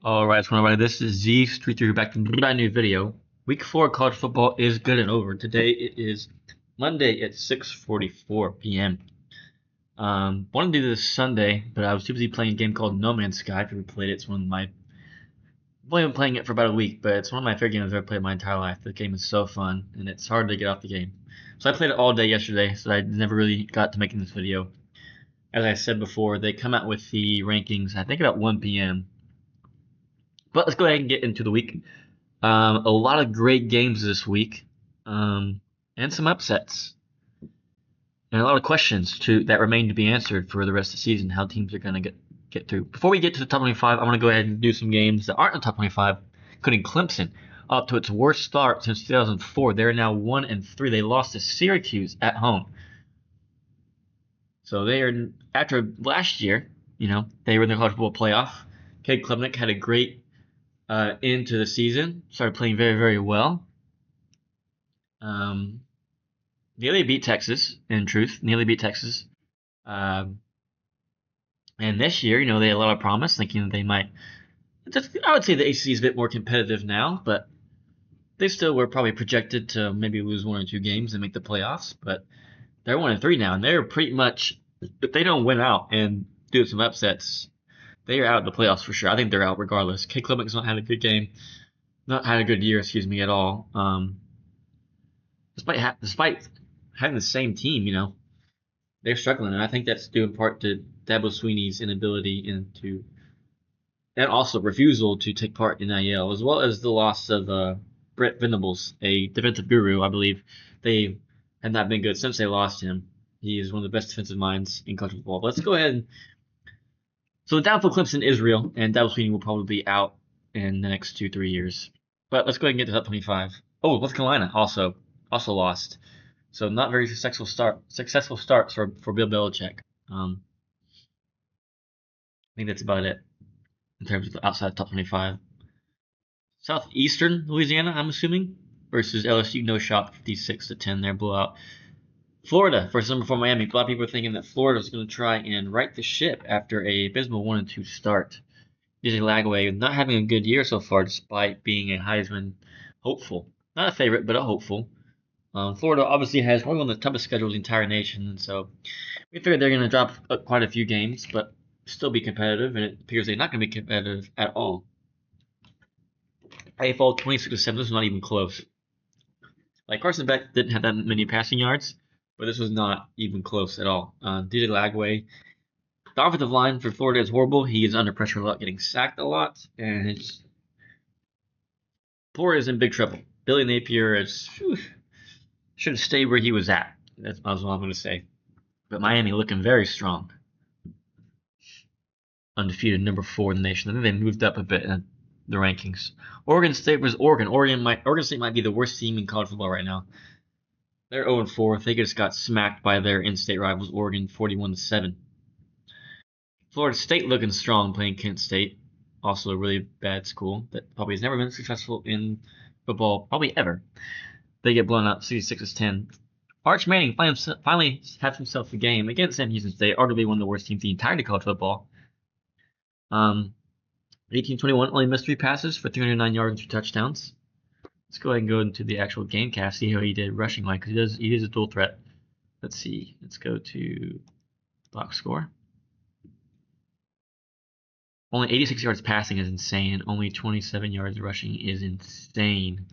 Alright, so everybody, this is Z33 back to a brand new video. Week 4 college football is good and over. Today it is Monday at 6:44 p.m. Wanted to do this Sunday, but I was too busy playing a game called No Man's Sky. If you ever played it, it's one of my... I've only been playing it for about a week, but it's one of my favorite games I've ever played in my entire life. The game is so fun, and it's hard to get off the game. So I played it all day yesterday, so I never really got to making this video. As I said before, they come out with the rankings, I think about 1 p.m. But let's go ahead and get into the week. A lot of great games this week, and some upsets, and a lot of questions that remain to be answered for the rest of the season. How teams are going to get through. Before we get to the top 25, I want to go ahead and do some games that aren't in the top 25, including Clemson, up to its worst start since 2004. They're now 1-3. They lost to Syracuse at home. So they are, after last year, they were in the college football playoff. Cade Klubnik had a great into the season, started playing very, very well. Nearly beat Texas, in truth, nearly beat Texas. And this year, they had a lot of promise, thinking that they might. I would say the ACC is a bit more competitive now, but they still were probably projected to maybe lose 1 or 2 games and make the playoffs. But they're 1-3 now, and they're pretty much, if they don't win out and do some upsets, they are out of the playoffs for sure. I think they're out regardless. Cade Klubnik's not had a good game, not had a good year, at all. Despite having the same team, they're struggling, and I think that's due in part to Dabo Swinney's inability and also refusal to take part in NIL, as well as the loss of Brett Venables, a defensive guru. I believe they have not been good since they lost him. He is one of the best defensive minds in college football. But let's go ahead. So the downfall Clemson is real, and Dabo Swinney will probably be out in the next 2-3 years. But let's go ahead and get to top 25. Oh, North Carolina also lost. So not very successful starts for Bill Belichick. I think that's about it in terms of the outside top 25. Southeastern Louisiana, I'm assuming, versus LSU, no shot, 56-10 there blowout. Florida versus number 4 Miami. A lot of people are thinking that Florida is going to try and right the ship after a abysmal 1-2 start. DJ Lagway not having a good year so far, despite being a Heisman hopeful. Not a favorite, but a hopeful. Florida obviously has probably one of the toughest schedules in the entire nation, and so we figured they're going to drop quite a few games, but still be competitive, and it appears they're not going to be competitive at all. I fall 26-7. This was not even close. Like, Carson Beck didn't have that many passing yards, but this was not even close at all. DJ Lagway, the offensive line for Florida is horrible. He is under pressure a lot, getting sacked a lot, and Florida is in big trouble. Billy Napier should have stayed where he was at. That's all I'm going to say. But Miami looking very strong. Undefeated, number 4 in the nation. I think they moved up a bit in the rankings. Oregon State versus Oregon. Oregon State might be the worst team in college football right now. They're 0-4. They just got smacked by their in-state rivals, Oregon, 41-7. Florida State looking strong, playing Kent State. Also a really bad school that probably has never been successful in football, probably ever. They get blown out 66-10. Arch Manning finally has himself a game against Sam Houston State, arguably one of the worst teams in the entirety of college football. 18-21, only missed 3 passes for 309 yards and 2 touchdowns. Let's go ahead and go into the actual game cast, see how he did rushing line, because he is a dual threat. Let's see. Let's go to box score. Only 86 yards passing is insane. Only 27 yards rushing is insane.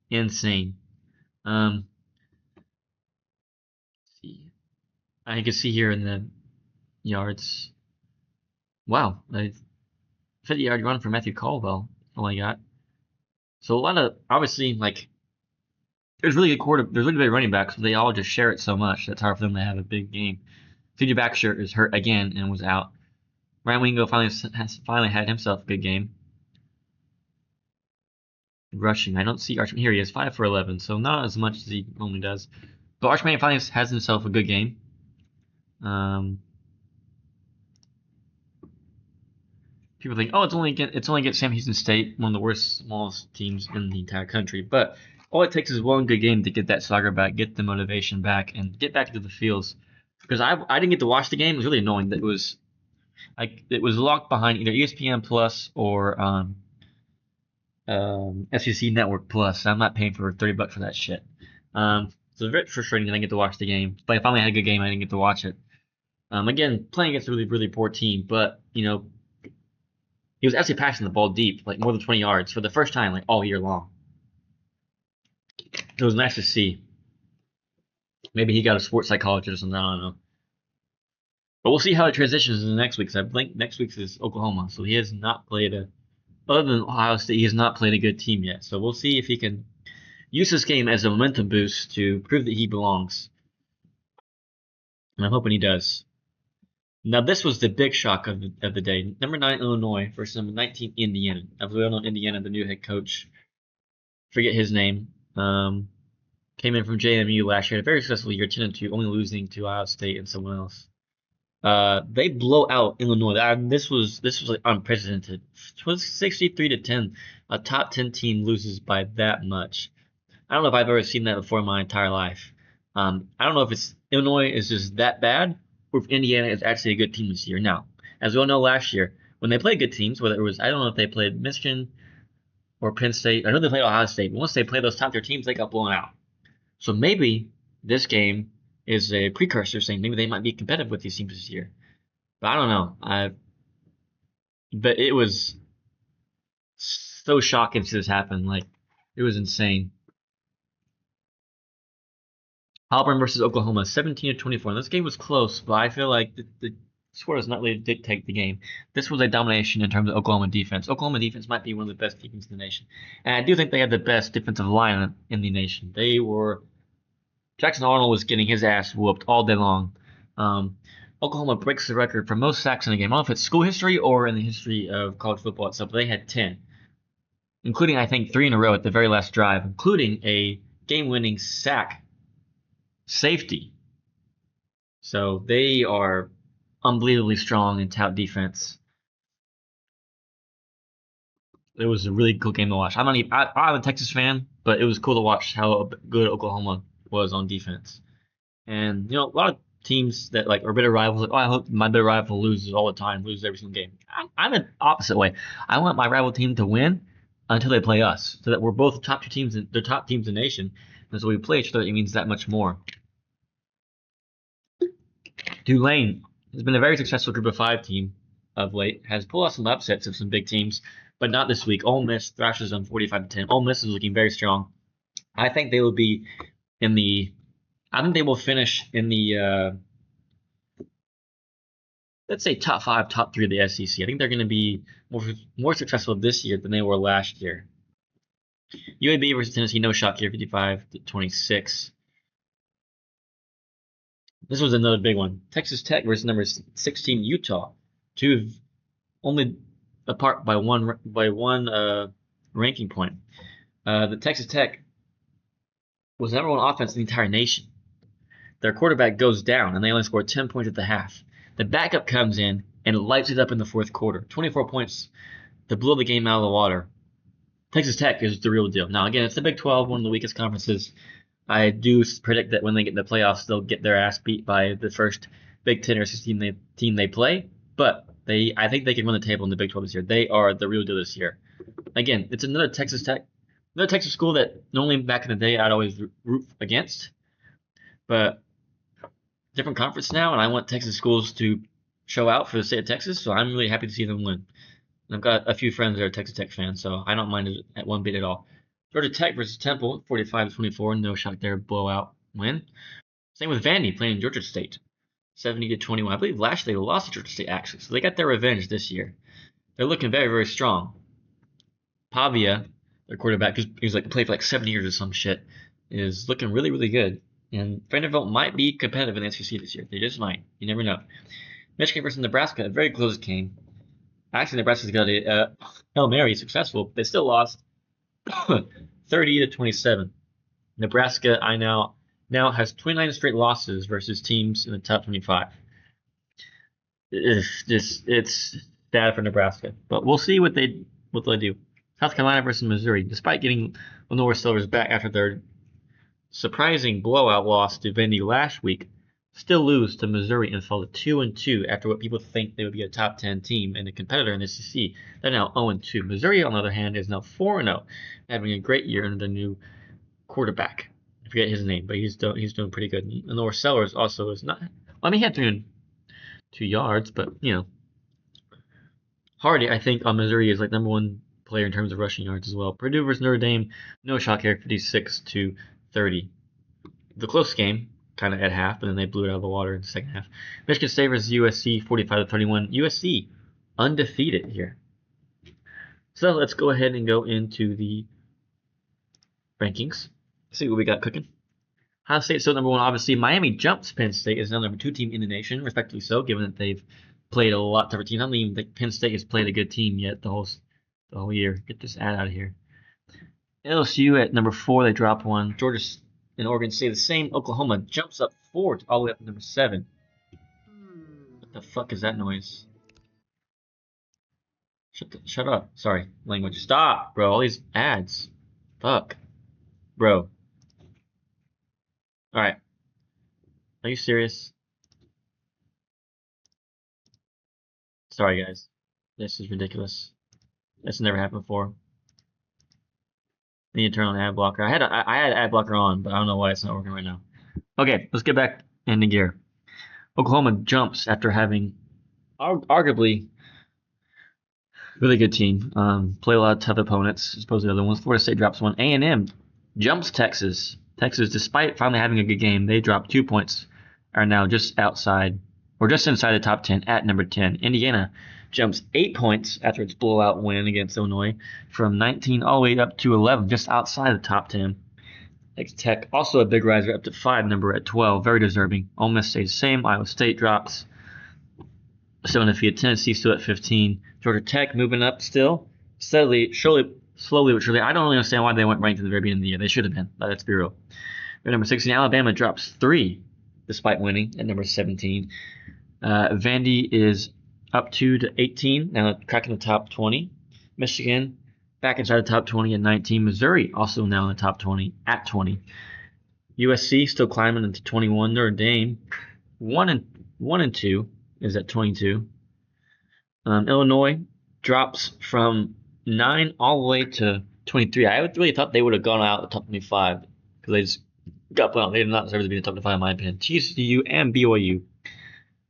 Insane. See. I can see here in the yards. Wow, a 50-yard run for Matthew Caldwell. All I got. So a lot of, obviously, like, there's really good running backs, but they all just share it so much that's hard for them to have a big game. CJ Baxter is hurt again and was out. Ryan Wingo finally had himself a good game. Rushing, I don't see Archman. Here he is, 5 for 11, so not as much as he normally does. But Archman finally has himself a good game. People think, oh, it's only against Sam Houston State, one of the smallest teams in the entire country. But all it takes is one good game to get that swagger back, get the motivation back, and get back into the fields. Because I didn't get to watch the game. It was really annoying that it was Like it was locked behind either ESPN Plus or SEC Network Plus. I'm not paying for $30 for that shit. So it's very frustrating that I didn't get to watch the game. But I finally had a good game. I didn't get to watch it. Again, playing against a really, really poor team, but he was actually passing the ball deep, like more than 20 yards for the first time, like all year long. It was nice to see. Maybe he got a sports psychologist or something. I don't know. But we'll see how it transitions in the next week. Because I think next week is Oklahoma, so he has not played other than Ohio State, he has not played a good team yet. So we'll see if he can use this game as a momentum boost to prove that he belongs. And I'm hoping he does. Now, this was the big shock of the day. Number 9, Illinois versus number 19, Indiana. As we all know, Indiana, the new head coach, forget his name, came in from JMU last year. Had a very successful year, 10-2, only losing to Ohio State and someone else. They blow out Illinois. This was like unprecedented. It was 63-10. A top 10 team loses by that much. I don't know if I've ever seen that before in my entire life. I don't know if it's Illinois is just that bad, or if Indiana is actually a good team this year. Now, as we all know, last year when they played good teams, whether it was I don't know if they played Michigan or Penn State. I know they played Ohio State, but once they played those top tier teams, they got blown out. So maybe this game is a precursor saying maybe they might be competitive with these teams this year. But I don't know. But it was so shocking to see this happen. Like it was insane. Auburn versus Oklahoma, 17-24. And this game was close, but I feel like the score does not really dictate the game. This was a domination in terms of Oklahoma defense. Oklahoma defense might be one of the best defenses in the nation. And I do think they had the best defensive line in the nation. Jackson Arnold was getting his ass whooped all day long. Oklahoma breaks the record for most sacks in a game. I don't know if it's school history or in the history of college football itself, but they had 10, including, I think, 3 in a row at the very last drive, including a game-winning sack safety. So they are unbelievably strong in tout defense. It was a really cool game to watch. I'm a Texas fan, but it was cool to watch how good Oklahoma was on defense. And a lot of teams that like are bitter rivals, like, oh, I hope my bitter rival loses all the time, loses every single game. I'm the opposite way. I want my rival team to win until they play us, so that we're both top 2 teams, they're top teams in the nation, and so we play each other. It means that much more. Tulane has been a very successful Group of 5 team of late. Has pulled off some upsets of some big teams, but not this week. Ole Miss thrashes them 45-10. Ole Miss is looking very strong. I think they will be in the. I think they will finish in the. Let's say top 5, top 3 of the SEC. I think they're going to be more successful this year than they were last year. UAB versus Tennessee, no shock here, 55-26. This was another big one. Texas Tech versus number 16 Utah, 2 only apart by one ranking point. The Texas Tech was the number 1 offense in the entire nation. Their quarterback goes down, and they only scored 10 points at the half. The backup comes in and lights it up in the fourth quarter. 24 points to blow the game out of the water. Texas Tech is the real deal. Now, again, it's the Big 12, one of the weakest conferences. I do predict that when they get in the playoffs, they'll get their ass beat by the first Big 10 or 16 team they play. But I think they can run the table in the Big 12 this year. They are the real deal this year. Again, it's another Texas school that normally back in the day I'd always root against. But different conference now, and I want Texas schools to show out for the state of Texas, so I'm really happy to see them win. And I've got a few friends that are Texas Tech fans, so I don't mind it at one bit at all. Georgia Tech versus Temple, 45-24, no shock there, blowout win. Same with Vandy playing Georgia State, 70-21. I believe last year they lost to Georgia State actually, so they got their revenge this year. They're looking very, very strong. Pavia, their quarterback, who's like played for like 7 years or some shit, is looking really, really good. And Vanderbilt might be competitive in the SEC this year. They just might. You never know. Michigan versus Nebraska, a very close game. Actually, Nebraska's got a Hail Mary successful, but they still lost 30-27. Nebraska, now has 29 straight losses versus teams in the top 25. It's bad for Nebraska, but we'll see what they do. South Carolina versus Missouri, despite getting Lenore Silvers back after their surprising blowout loss to Vandy last week, still lose to Missouri and fall to 2-2 after what people think they would be a top 10 team and a competitor in the SEC. They're now 0-2. Missouri, on the other hand, is now 4-0, having a great year under the new quarterback. I forget his name, but he's doing pretty good. And Noah Sellers also is not. I mean, he had 302 yards, but Hardy, I think, on Missouri is like #1 player in terms of rushing yards as well. Purdue versus Notre Dame, no shock here, 56-30. The close game, kind of at half, but then they blew it out of the water in the second half. Michigan State versus USC, 45-31. USC undefeated here. So let's go ahead and go into the rankings. See what we got cooking. Ohio State still #1. Obviously, Miami jumps Penn State as now #2 team in the nation, respectively so, given that they've played a lot tougher teams. I don't even think Penn State has played a good team yet the whole year. Get this ad out of here. LSU at #4, they drop one. Georgia and Oregon stay the same. Oklahoma jumps up 4 all the way up to #7. What the fuck is that noise? Shut up. Sorry, language. Stop, bro. All these ads. Fuck. Bro. Alright. Are you serious? Sorry, guys. This is ridiculous. That's never happened before. I need to turn on ad blocker. I had ad blocker on, but I don't know why it's not working right now. Okay, let's get back into gear. Oklahoma jumps after having arguably really good team. Play a lot of tough opponents as opposed to the other ones. Florida State drops one. A&M jumps Texas. Texas, despite finally having a good game, they dropped 2 points, are now just outside or just inside the top 10 at #10. Indiana jumps 8 points after its blowout win against Illinois from 19 all the way up to 11, just outside the top 10. Texas Tech, also a big riser, up to 5, number at 12, very deserving. Ole Miss stays the same. Iowa State drops. Still undefeated. Tennessee still at 15. Georgia Tech moving up still. Steadily, slowly but surely. I don't really understand why they weren't ranked at the very beginning of the year. They should have been. Let's be real. At #16, Alabama drops 3 despite winning at #17. Vandy is up 2 to 18, now cracking the top 20. Michigan back inside the top 20 at 19. Missouri also now in the top 20 at 20. USC still climbing into 21. Notre Dame 1 and 2 is at 22. Illinois drops from 9 all the way to 23. I really thought they would have gone out the top 25 because they just got put out. They did not deserve to be in the top 25 in my opinion. TCU and BYU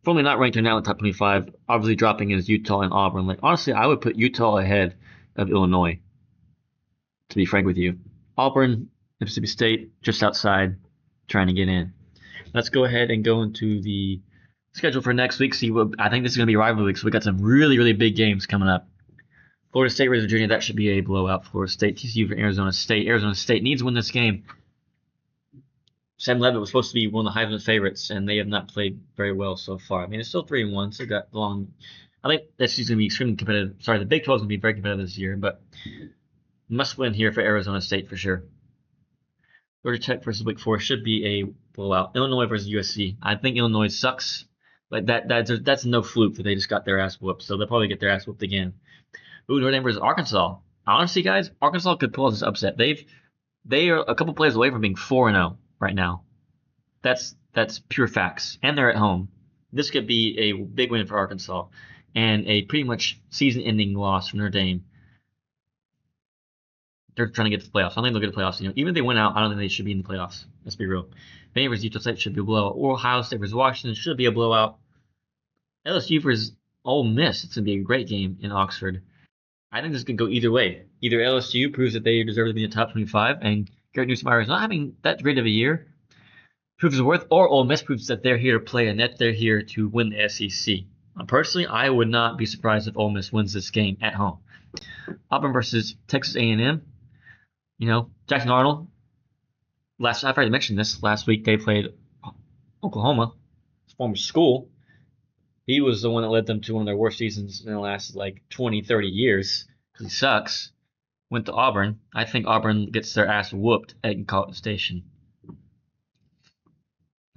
firmly not ranked, are now in the top 25. Obviously dropping is Utah and Auburn. Like honestly, I would put Utah ahead of Illinois, to be frank with you. Auburn, Mississippi State, just outside, trying to get in. Let's go ahead and go into the schedule for next week. See what I think this is going to be a rivalry week, so we got some really, really big games coming up. Florida State versus Virginia, that should be a blowout. Florida State, TCU for Arizona State. Arizona State needs to win this game. Sam Levitt was supposed to be one of the Heisman favorites, and they have not played very well so far. I mean, it's still 3-1, so got long. I think that's just going to be extremely competitive. Sorry, the Big 12 is going to be very competitive this year, but must win here for Arizona State for sure. Georgia Tech versus Wake Forest should be a blowout. Illinois versus USC. I think Illinois sucks, but that's no fluke that they just got their ass whooped, so they'll probably get their ass whooped again. Notre Dame versus Arkansas. Honestly, guys, Arkansas could pull this upset. They are a couple plays away from being 4-0 right now. That's pure facts, and they're at home. This could be a big win for Arkansas, and a pretty much season-ending loss for Notre Dame. They're trying to get to the playoffs. I don't think they'll get to the playoffs. Even if they win out, I don't think they should be in the playoffs. Let's be real. Vandy versus Utah State should be a blowout. Ohio State versus Washington should be a blowout. LSU versus Ole Miss. It's going to be a great game in Oxford. I think this could go either way. Either LSU proves that they deserve to be in the top 25, and Garrett Nussmeier is not having that great of a year, proves his worth, or Ole Miss proves that they're here to play and that they're here to win the SEC. Personally, I would not be surprised if Ole Miss wins this game at home. Auburn versus Texas A&M. Jackson Arnold. I've already mentioned this. Last week they played Oklahoma, his former school. He was the one that led them to one of their worst seasons in the last 20, 30 years because he sucks. Went to Auburn. I think Auburn gets their ass whooped at College Station.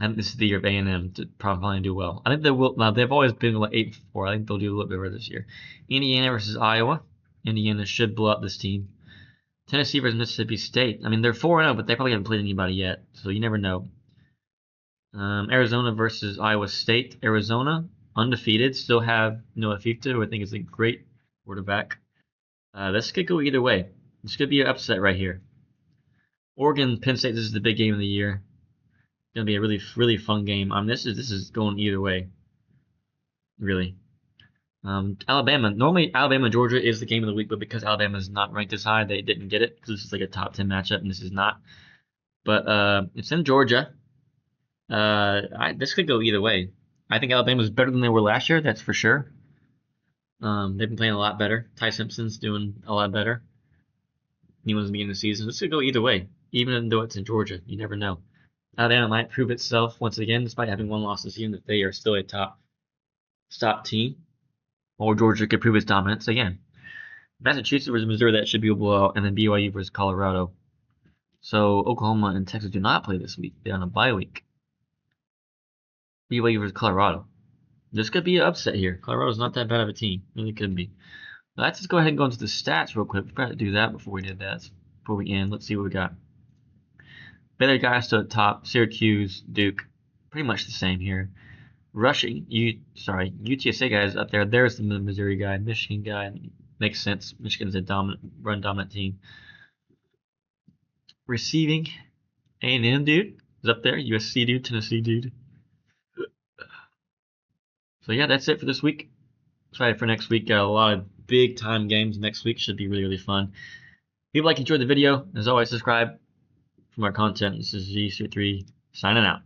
I think this is the year of A&M to probably do well. I think they will. Now they've always been 8-4. I think they'll do a little bit better this year. Indiana versus Iowa. Indiana should blow up this team. Tennessee versus Mississippi State. I mean, they're 4-0, but they probably haven't played anybody yet, so you never know. Arizona versus Iowa State. Arizona, undefeated, still have Noah Fifta, who I think is a great quarterback. This could go either way. This could be an upset right here. Oregon, Penn State, this is the big game of the year. Gonna be a really fun game. This is going either way, really. Alabama, normally Alabama Georgia is the game of the week, but because Alabama is not ranked as high, they didn't get it because this is like a top 10 matchup, and this is not. But it's in Georgia. This could go either way. I think Alabama's better than they were last year. That's for sure. They've been playing a lot better. Ty Simpson's doing a lot better. He was the beginning of the season. This could go either way, even though it's in Georgia. You never know. Alabama might prove itself once again, despite having one loss this season, that they are still a top team. Or Georgia could prove its dominance again. Massachusetts versus Missouri, that should be a blowout, and then BYU versus Colorado. So Oklahoma and Texas do not play this week. They're on a bye week. BYU versus Colorado. This could be an upset here. Colorado's not that bad of a team. Really could be. Let's just go ahead and go into the stats real quick. We forgot to do that before we did that. Before we end, let's see what we got. Baylor guys still at top. Syracuse, Duke, pretty much the same here. Rushing, UTSA guys up there. There's the Missouri guy, Michigan guy. Makes sense. Michigan's a dominant team. Receiving, A&M dude is up there. USC dude, Tennessee dude. So yeah, that's it for this week. Excited for next week. Got a lot of big time games next week. Should be really fun. If you enjoyed the video, as always, subscribe for more content. This is G3 signing out.